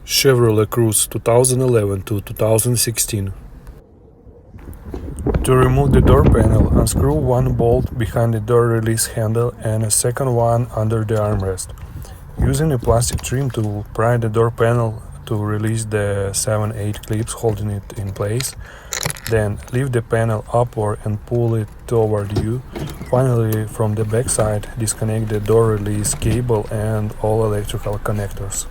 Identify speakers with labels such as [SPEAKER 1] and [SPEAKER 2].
[SPEAKER 1] Chevrolet Cruze 2011 to 2016. To remove the door panel, unscrew one bolt behind the door release handle and a second one under the armrest. Using a plastic trim tool, pry the door panel to release the 7-8 clips holding it in place. Then lift the panel upward and pull it toward you. Finally, from the back side, disconnect the door release cable and all electrical connectors.